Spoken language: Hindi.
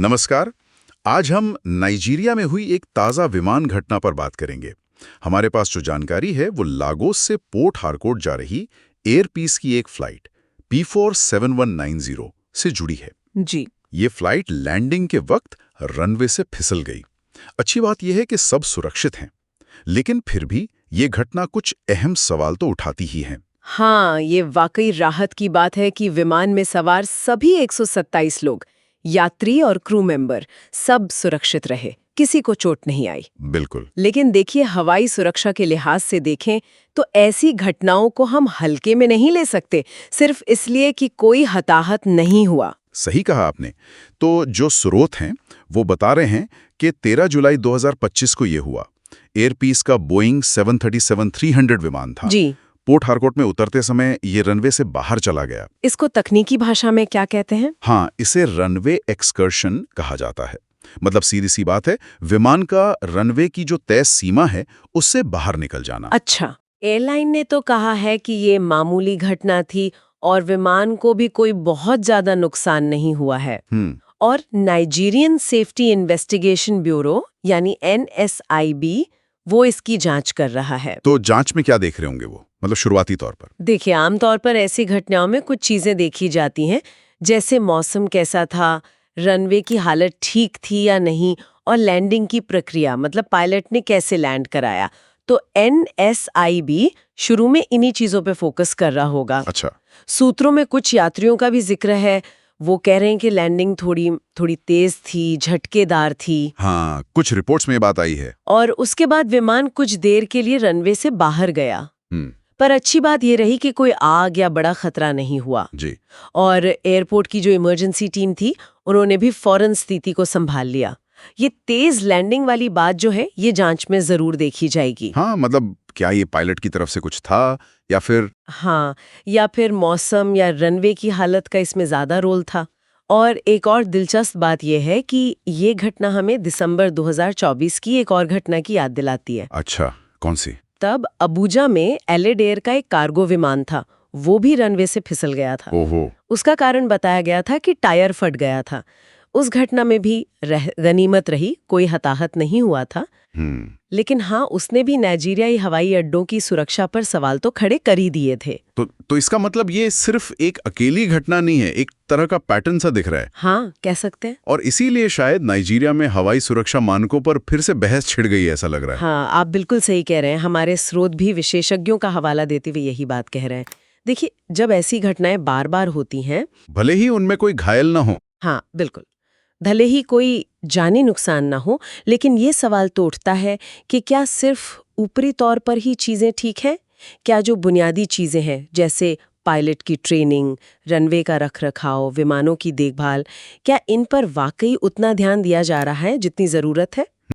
नमस्कार। आज हम नाइजीरिया में हुई एक ताज़ा विमान घटना पर बात करेंगे। हमारे पास जो जानकारी है वो लागोस से पोर्ट हारकोर्ट जा रही एयर पीस की एक फ्लाइट P47190 से जुड़ी है। जी। ये फ्लाइट लैंडिंग के वक्त रनवे से फिसल गई। अच्छी बात यह है कि सब सुरक्षित हैं, लेकिन फिर भी ये घटना कुछ अहम सवाल तो उठाती ही है। हाँ, ये वाकई राहत की बात है कि विमान में सवार सभी 127 लोग, यात्री और क्रू मेंबर, सब सुरक्षित रहे, किसी को चोट नहीं आई। बिल्कुल। लेकिन देखिए, हवाई सुरक्षा के लिहाज से देखें तो ऐसी घटनाओं को हम हल्के में नहीं ले सकते, सिर्फ इसलिए कि कोई हताहत नहीं हुआ। सही कहा आपने। तो जो स्रोत हैं वो बता रहे हैं कि 13 जुलाई 2025 को ये हुआ। एयरपीस का बोइंग 737-300 विमान था। जी। पोर्ट हारकोर्ट में उतरते समय ये रनवे से बाहर चला गया। इसको तकनीकी भाषा में क्या कहते हैं? हाँ, इसे रनवे एक्सकर्शन कहा जाता है। मतलब सीधी सी बात है, विमान का रनवे की जो तय सीमा है उससे बाहर निकल जाना। अच्छा, एयरलाइन ने तो कहा है कि ये मामूली घटना थी और विमान को भी कोई बहुत ज्यादा नुकसान नहीं हुआ है। और नाइजीरियन सेफ्टी इन्वेस्टिगेशन ब्यूरो यानी NSIB वो इसकी जांच कर रहा है। तो जांच में क्या देख रहे होंगे वो, मतलब शुरुआती तौर पर? देखिए, आमतौर पर ऐसी घटनाओं में कुछ चीजें देखी जाती हैं, जैसे मौसम कैसा था, रनवे की हालत ठीक थी या नहीं, और लैंडिंग की प्रक्रिया, मतलब पायलट ने कैसे लैंड कराया। तो NSIB शुरू में इन्हीं चीजों पे फोकस कर रहा होगा। अच्छा। सूत्रों में कुछ यात्रियों का भी जिक्र है। वो कह रहे हैं कि लैंडिंग थोड़ी तेज थी, झटकेदार थी। हाँ, कुछ रिपोर्ट्स में ये बात आई है। और उसके बाद विमान कुछ देर के लिए रनवे से बाहर गया। पर अच्छी बात ये रही कि कोई आग या बड़ा खतरा नहीं हुआ। जी। और एयरपोर्ट की जो इमरजेंसी टीम थी, उन्होंने भी फौरन स्थिति को संभाल लिया। ये तेज लैंडिंग वाली बात जो है, ये जांच में जरूर देखी जाएगी। हाँ, मतलब क्या ये पायलट की तरफ से कुछ था या फिर? हाँ, या फिर मौसम या रनवे की हालत का इसमें ज्यादा रोल था। और एक और दिलचस्प बात यह है कि ये घटना हमें दिसंबर 2024 की एक और घटना की याद दिलाती है। अच्छा, कौन सी? तब अबुजा में एलेड एयर का एक कार्गो विमान था, वो भी रनवे से फिसल गया था। ओहो। उसका कारण बताया गया था कि टायर फट गया था। उस घटना में भी गनीमत रही, कोई हताहत नहीं हुआ था। लेकिन हाँ, उसने भी नाइजीरियाई हवाई अड्डों की सुरक्षा पर सवाल तो खड़े कर ही दिए थे। तो इसका मतलब ये सिर्फ एक अकेली घटना नहीं है, एक तरह का पैटर्न सा दिख रहा है। हाँ, कह सकते हैं। और इसीलिए शायद नाइजीरिया में हवाई सुरक्षा मानकों पर फिर से बहस छिड़ गई है, ऐसा लग रहा है। हाँ, आप बिल्कुल सही कह रहे हैं। हमारे स्रोत भी विशेषज्ञों का हवाला देते हुए यही बात कह रहे हैं। देखिए, जब ऐसी घटनाएं बार बार होती हैं, भले ही उनमें कोई घायल ना हो। हाँ बिल्कुल, भले ही कोई जानी नुकसान ना हो, लेकिन ये सवाल तो उठता है कि क्या सिर्फ ऊपरी तौर पर ही चीजें ठीक हैं? क्या जो बुनियादी चीजें हैं, जैसे पायलट की ट्रेनिंग, रनवे का रखरखाव, विमानों की देखभाल, क्या इन पर वाकई उतना ध्यान दिया जा रहा है जितनी जरूरत है?